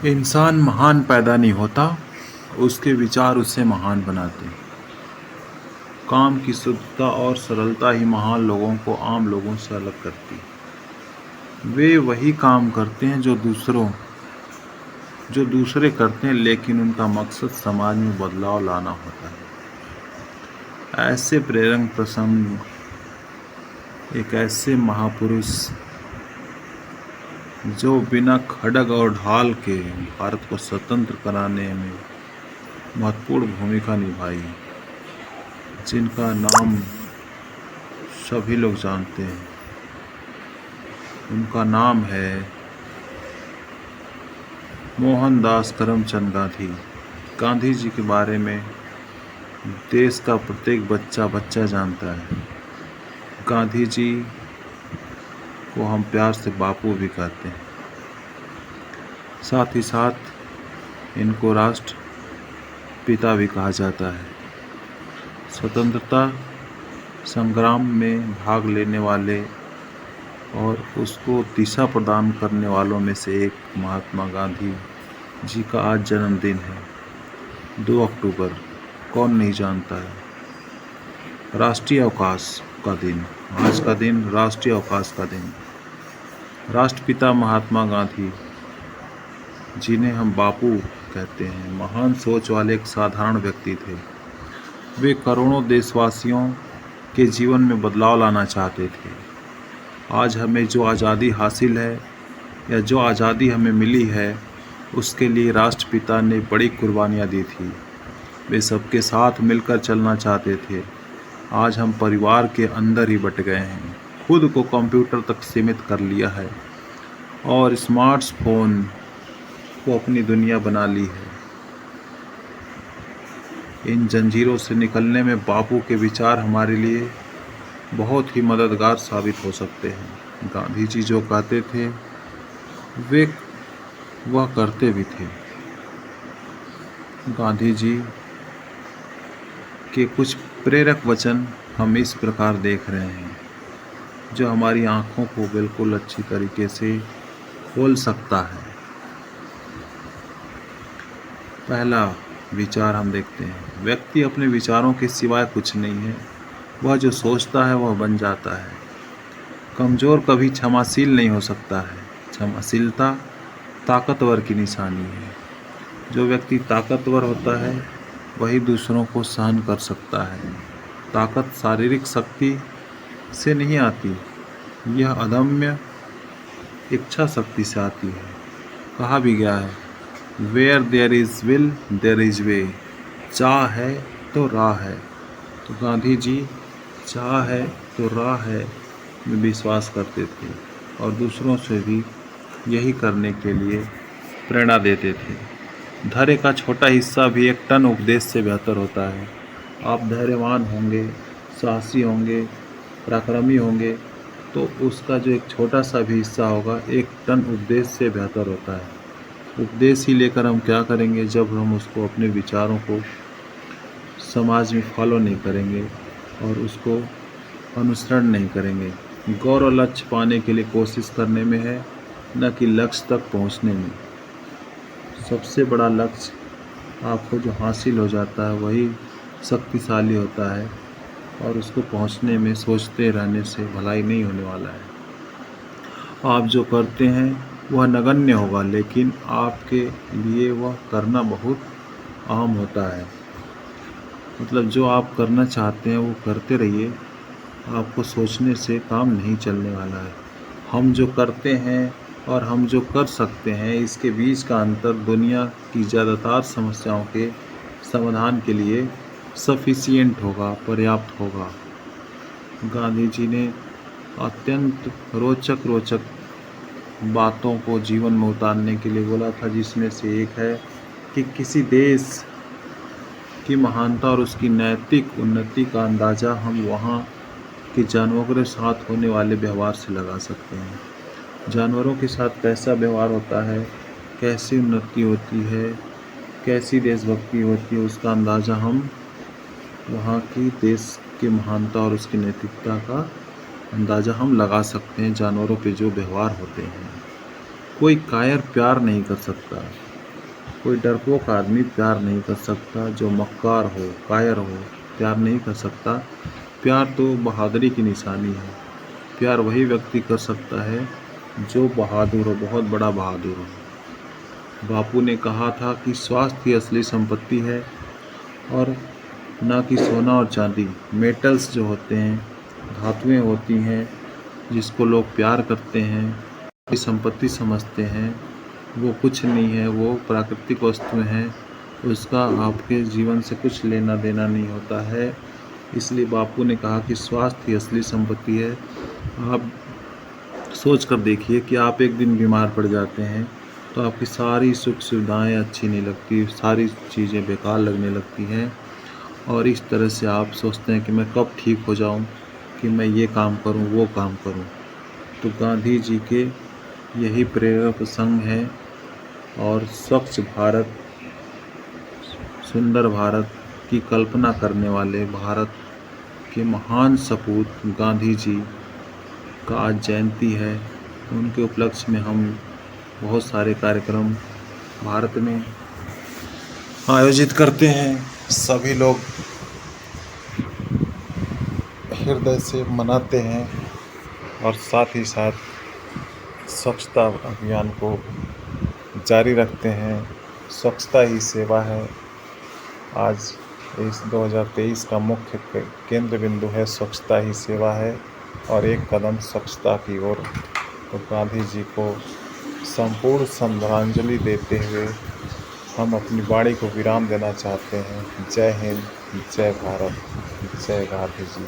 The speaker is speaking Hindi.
इंसान महान पैदा नहीं होता, उसके विचार उसे महान बनाते हैं। काम की शुद्धता और सरलता ही महान लोगों को आम लोगों से अलग करती है। वे वही काम करते हैं जो दूसरे करते हैं, लेकिन उनका मकसद समाज में बदलाव लाना होता है। ऐसे प्रेरक प्रसंग, एक ऐसे महापुरुष जो बिना खड्ग और ढाल के भारत को स्वतंत्र कराने में महत्वपूर्ण भूमिका निभाई, जिनका नाम सभी लोग जानते हैं। उनका नाम है मोहनदास करमचंद गांधी। गांधी जी के बारे में देश का प्रत्येक बच्चा जानता है। गांधी जी को हम प्यार से बापू भी कहते हैं। साथ ही साथ इनको राष्ट्र पिता भी कहा जाता है। स्वतंत्रता संग्राम में भाग लेने वाले और उसको दिशा प्रदान करने वालों में से एक महात्मा गांधी जी का आज जन्मदिन है, 2 अक्टूबर। कौन नहीं जानता है। राष्ट्रीय अवकाश का दिन, आज का दिन राष्ट्रीय अवकाश का दिन। राष्ट्रपिता महात्मा गांधी जिन्हें हम बापू कहते हैं, महान सोच वाले एक साधारण व्यक्ति थे। वे करोड़ों देशवासियों के जीवन में बदलाव लाना चाहते थे। आज हमें जो आज़ादी हासिल है या जो आज़ादी हमें मिली है, उसके लिए राष्ट्रपिता ने बड़ी कुर्बानियाँ दी थी। वे सबके साथ मिलकर चलना चाहते थे। आज हम परिवार के अंदर ही बट गए हैं, खुद को कंप्यूटर तक सीमित कर लिया है और स्मार्टफोन को अपनी दुनिया बना ली है। इन जंजीरों से निकलने में बापू के विचार हमारे लिए बहुत ही मददगार साबित हो सकते हैं। गांधी जी जो कहते थे वे वह करते भी थे। गांधी जी के कुछ प्रेरक वचन हम इस प्रकार देख रहे हैं, जो हमारी आँखों को बिल्कुल अच्छी तरीके से खोल सकता है। पहला विचार हम देखते हैं, व्यक्ति अपने विचारों के सिवाय कुछ नहीं है। वह जो सोचता है वह बन जाता है। कमज़ोर कभी क्षमाशील नहीं हो सकता है। क्षमाशीलता ताकतवर की निशानी है। जो व्यक्ति ताकतवर होता है वही दूसरों को सहन कर सकता है। ताकत शारीरिक शक्ति से नहीं आती, यह अदम्य इच्छा शक्ति से आती है। कहा भी गया है, where there is will there is way. चाह है तो राह है। तो गांधी जी चाह है तो राह है में विश्वास करते थे और दूसरों से भी यही करने के लिए प्रेरणा देते थे। धैर्य का छोटा हिस्सा भी 1 टन उपदेश से बेहतर होता है। आप धैर्यवान होंगे, साहसी होंगे, पराक्रमी होंगे, तो उसका जो एक छोटा सा भी हिस्सा होगा 1 टन उपदेश से बेहतर होता है। उपदेश ही लेकर हम क्या करेंगे जब हम उसको अपने विचारों को समाज में फॉलो नहीं करेंगे और उसको अनुसरण नहीं करेंगे। गौरव लक्ष्य पाने के लिए कोशिश करने में है, न कि लक्ष्य तक पहुंचने में। सबसे बड़ा लक्ष्य आपको जो हासिल हो जाता है वही शक्तिशाली होता है और उसको पहुंचने में सोचते रहने से भलाई नहीं होने वाला है। आप जो करते हैं वह नगण्य होगा, लेकिन आपके लिए वह करना बहुत आम होता है। मतलब जो आप करना चाहते हैं वो करते रहिए, आपको सोचने से काम नहीं चलने वाला है। हम जो करते हैं और हम जो कर सकते हैं, इसके बीच का अंतर दुनिया की ज़्यादातर समस्याओं के समाधान के लिए सफिशिएंट होगा, पर्याप्त होगा। गांधी जी ने अत्यंत रोचक बातों को जीवन में उतारने के लिए बोला था, जिसमें से एक है कि किसी देश की महानता और उसकी नैतिक उन्नति का अंदाज़ा हम वहाँ के जानवरों के साथ होने वाले व्यवहार से लगा सकते हैं। जानवरों के साथ कैसा व्यवहार होता है, कैसी उन्नति होती है, कैसी देशभक्ति होती है, उसका अंदाज़ा हम वहाँ की देश की महानता और उसकी नैतिकता का अंदाज़ा हम लगा सकते हैं जानवरों पे जो व्यवहार होते हैं। कोई कायर प्यार नहीं कर सकता, कोई डरपोक आदमी प्यार नहीं कर सकता, जो मक्कार हो, कायर हो, प्यार नहीं कर सकता। प्यार तो बहादुरी की निशानी है। प्यार वही व्यक्ति कर सकता है जो बहादुर हो, बहुत बड़ा बहादुर हो। बापू ने कहा था कि स्वास्थ्य ही असली संपत्ति है, और ना कि सोना और चांदी। मेटल्स जो होते हैं, धातुएं होती हैं, जिसको लोग प्यार करते हैं, ये संपत्ति समझते हैं, वो कुछ नहीं है, वो प्राकृतिक वस्तुएं हैं। उसका आपके जीवन से कुछ लेना देना नहीं होता है। इसलिए बापू ने कहा कि स्वास्थ्य ही असली संपत्ति है। आप सोच कर देखिए कि आप एक दिन बीमार पड़ जाते हैं तो आपकी सारी सुख सुविधाएं अच्छी नहीं लगती, सारी चीज़ें बेकार लगने लगती हैं, और इस तरह से आप सोचते हैं कि मैं कब ठीक हो जाऊं, कि मैं ये काम करूं, वो काम करूं। तो गांधी जी के यही प्रेरक प्रसंग है, और स्वच्छ भारत, सुंदर भारत की कल्पना करने वाले भारत के महान सपूत गांधी जी का आज जयंती है। उनके उपलक्ष्य में हम बहुत सारे कार्यक्रम भारत में आयोजित करते हैं। सभी लोग हृदय से मनाते हैं, और साथ ही साथ स्वच्छता अभियान को जारी रखते हैं। स्वच्छता ही सेवा है। आज इस 2023 का मुख्य केंद्र बिंदु है, स्वच्छता ही सेवा है, और एक कदम स्वच्छता की ओर। तो गांधी जी को संपूर्ण श्रद्धांजलि देते हुए हम अपनी वाणी को विराम देना चाहते हैं। जय हिंद, जय भारत, जय गांधी जी।